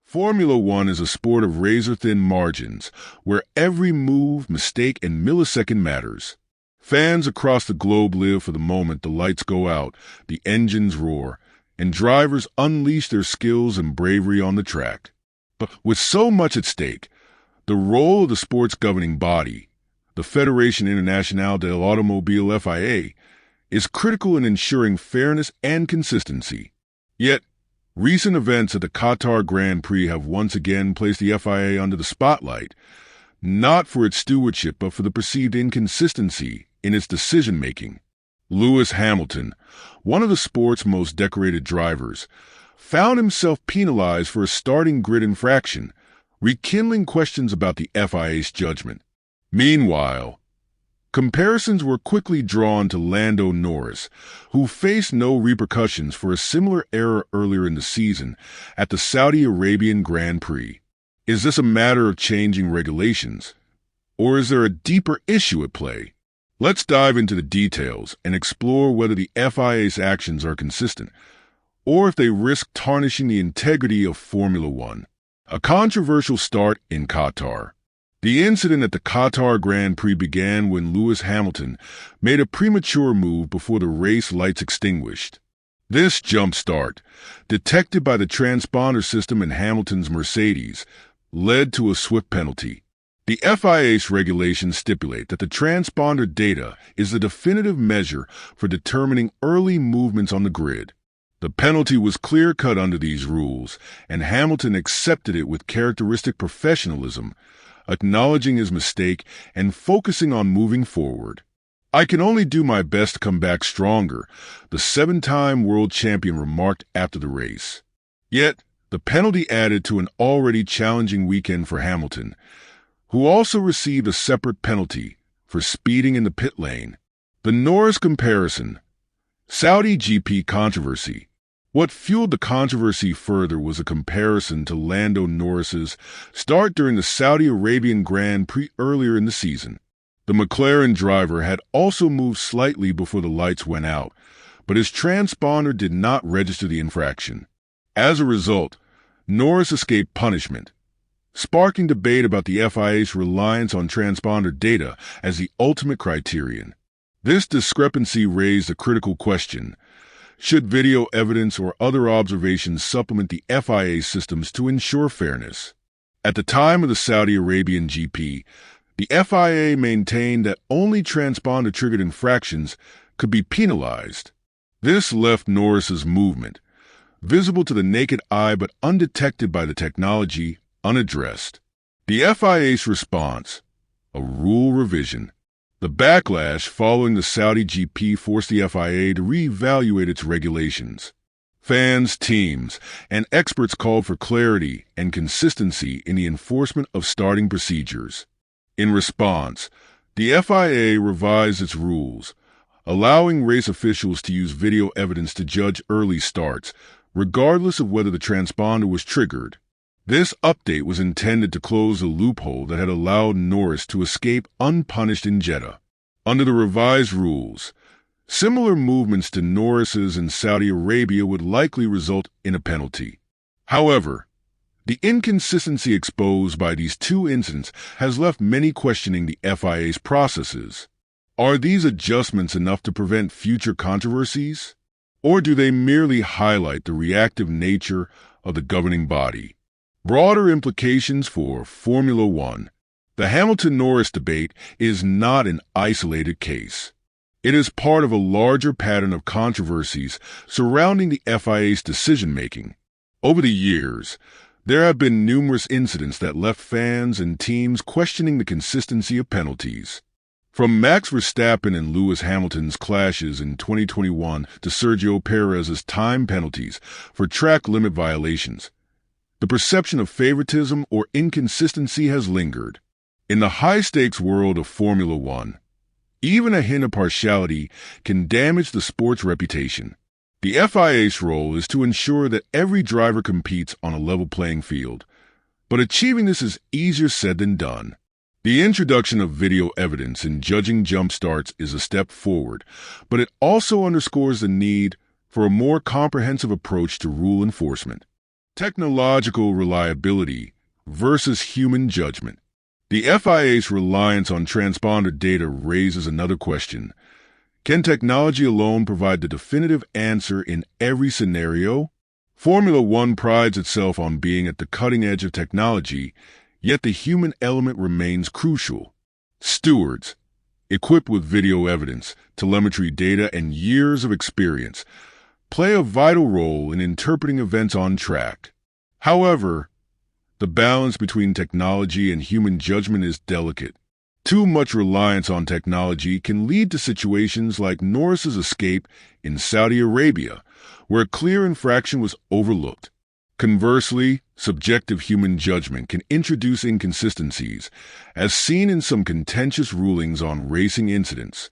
Formula One is a sport of razor-thin margins, where every move, mistake, and millisecond matters. Fans across the globe live for the moment the lights go out, the engines roar, and drivers unleash their skills and bravery on the track. But with so much at stake, the role of the sport's governing body, the Fédération Internationale de l'Automobile FIA, is critical in ensuring fairness and consistency. Yet, recent events at the Qatar Grand Prix have once again placed the FIA under the spotlight, not for its stewardship but for the perceived inconsistency in its decision-making. Lewis Hamilton, one of the sport's most decorated drivers, found himself penalized for a starting grid infraction, rekindling questions about the FIA's judgment. Meanwhile, comparisons were quickly drawn to Norris, who faced no repercussions for a similar error earlier in the season at the Saudi Arabian Grand Prix. Is this a matter of changing regulations, or is there a deeper issue at play? Let's dive into the details and explore whether the FIA's actions are consistent, or if they risk tarnishing the integrity of Formula One. A controversial start in Qatar. The incident at the Qatar Grand Prix began when Lewis Hamilton made a premature move before the race lights extinguished. This jump start, detected by the transponder system in Hamilton's Mercedes, led to a swift penalty. The FIA's regulations stipulate that the transponder data is the definitive measure for determining early movements on the grid. The penalty was clear-cut under these rules, and Hamilton accepted it with characteristic professionalism, acknowledging his mistake and focusing on moving forward. "I can only do my best to come back stronger," the seven-time world champion remarked after the race. Yet, the penalty added to an already challenging weekend for Hamilton, who also received a separate penalty for speeding in the pit lane. The Norris comparison. Saudi GP controversy. What fueled the controversy further was a comparison to Lando Norris's start during the Saudi Arabian Grand Prix earlier in the season. The McLaren driver had also moved slightly before the lights went out, but his transponder did not register the infraction. As a result, Norris escaped punishment, sparking debate about the FIA's reliance on transponder data as the ultimate criterion. This discrepancy raised a critical question. Should video evidence or other observations supplement the FIA systems to ensure fairness? At the time of the Saudi Arabian GP, the FIA maintained that only transponder-triggered infractions could be penalized. This left Norris's movement, visible to the naked eye but undetected by the technology, unaddressed. The FIA's response: a rule revision. The backlash following the Saudi GP forced the FIA to reevaluate its regulations. Fans, teams, and experts called for clarity and consistency in the enforcement of starting procedures. In response, the FIA revised its rules, allowing race officials to use video evidence to judge early starts, regardless of whether the transponder was triggered. This update was intended to close a loophole that had allowed Norris to escape unpunished in Jeddah. Under the revised rules, similar movements to Norris's in Saudi Arabia would likely result in a penalty. However, the inconsistency exposed by these two incidents has left many questioning the FIA's processes. Are these adjustments enough to prevent future controversies? Or do they merely highlight the reactive nature of the governing body? Broader implications for Formula One. The Hamilton-Norris debate is not an isolated case. It is part of a larger pattern of controversies surrounding the FIA's decision-making. Over the years, there have been numerous incidents that left fans and teams questioning the consistency of penalties. From Max Verstappen and Lewis Hamilton's clashes in 2021 to Sergio Perez's time penalties for track limit violations, the perception of favoritism or inconsistency has lingered. In the high-stakes world of Formula One, even a hint of partiality can damage the sport's reputation. The FIA's role is to ensure that every driver competes on a level playing field, but achieving this is easier said than done. The introduction of video evidence in judging jump starts is a step forward, but it also underscores the need for a more comprehensive approach to rule enforcement. Technological reliability versus human judgment. The FIA's reliance on transponder data raises another question. Can technology alone provide the definitive answer in every scenario? Formula One prides itself on being at the cutting edge of technology, yet the human element remains crucial. Stewards, equipped with video evidence, telemetry data, and years of experience, play a vital role in interpreting events on track. However, the balance between technology and human judgment is delicate. Too much reliance on technology can lead to situations like Norris's escape in Saudi Arabia, where a clear infraction was overlooked. Conversely, subjective human judgment can introduce inconsistencies, as seen in some contentious rulings on racing incidents.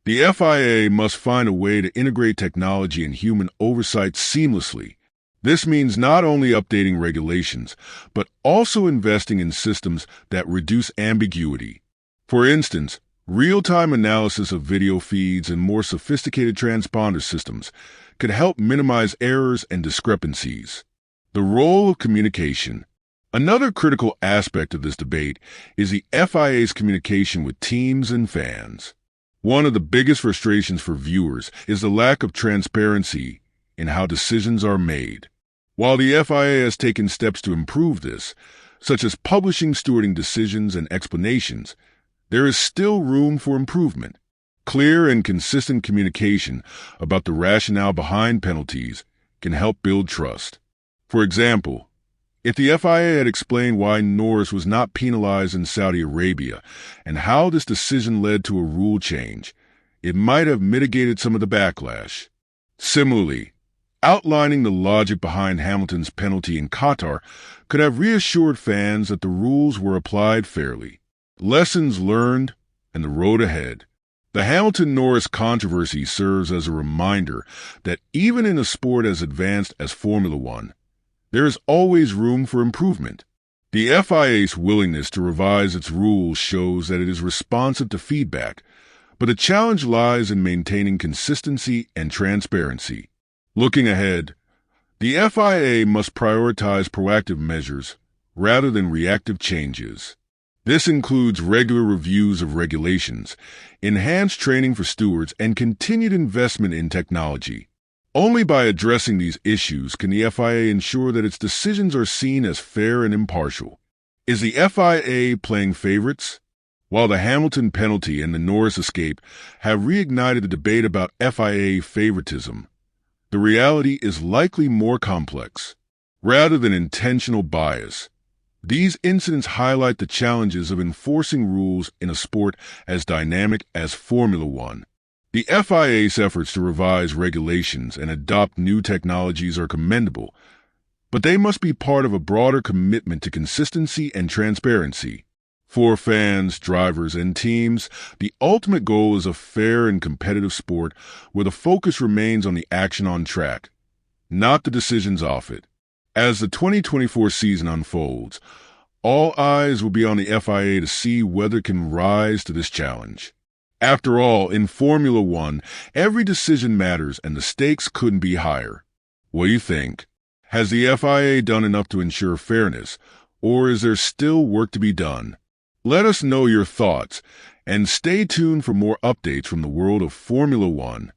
The FIA must find a way to integrate technology and human oversight seamlessly. This means not only updating regulations, but also investing in systems that reduce ambiguity. For instance, real-time analysis of video feeds and more sophisticated transponder systems could help minimize errors and discrepancies. The role of communication. Another critical aspect of this debate is the FIA's communication with teams and fans. One of the biggest frustrations for viewers is the lack of transparency in how decisions are made. While the FIA has taken steps to improve this, such as publishing stewarding decisions and explanations, there is still room for improvement. Clear and consistent communication about the rationale behind penalties can help build trust. For example, if the FIA had explained why Norris was not penalized in Saudi Arabia and how this decision led to a rule change, it might have mitigated some of the backlash. Similarly, outlining the logic behind Hamilton's penalty in Qatar could have reassured fans that the rules were applied fairly. Lessons learned and the road ahead. The Hamilton-Norris controversy serves as a reminder that even in a sport as advanced as Formula One, there is always room for improvement. The FIA's willingness to revise its rules shows that it is responsive to feedback, but the challenge lies in maintaining consistency and transparency. Looking ahead, the FIA must prioritize proactive measures rather than reactive changes. This includes regular reviews of regulations, enhanced training for stewards, and continued investment in technology. Only by addressing these issues can the FIA ensure that its decisions are seen as fair and impartial. Is the FIA playing favorites? While the Hamilton penalty and the Norris escape have reignited the debate about FIA favoritism, the reality is likely more complex. Rather than intentional bias, these incidents highlight the challenges of enforcing rules in a sport as dynamic as Formula One. The FIA's efforts to revise regulations and adopt new technologies are commendable, but they must be part of a broader commitment to consistency and transparency. For fans, drivers, and teams, the ultimate goal is a fair and competitive sport where the focus remains on the action on track, not the decisions off it. As the 2024 season unfolds, all eyes will be on the FIA to see whether it can rise to this challenge. After all, in Formula One, every decision matters and the stakes couldn't be higher. What do you think? Has the FIA done enough to ensure fairness, or is there still work to be done? Let us know your thoughts, and stay tuned for more updates from the world of Formula One.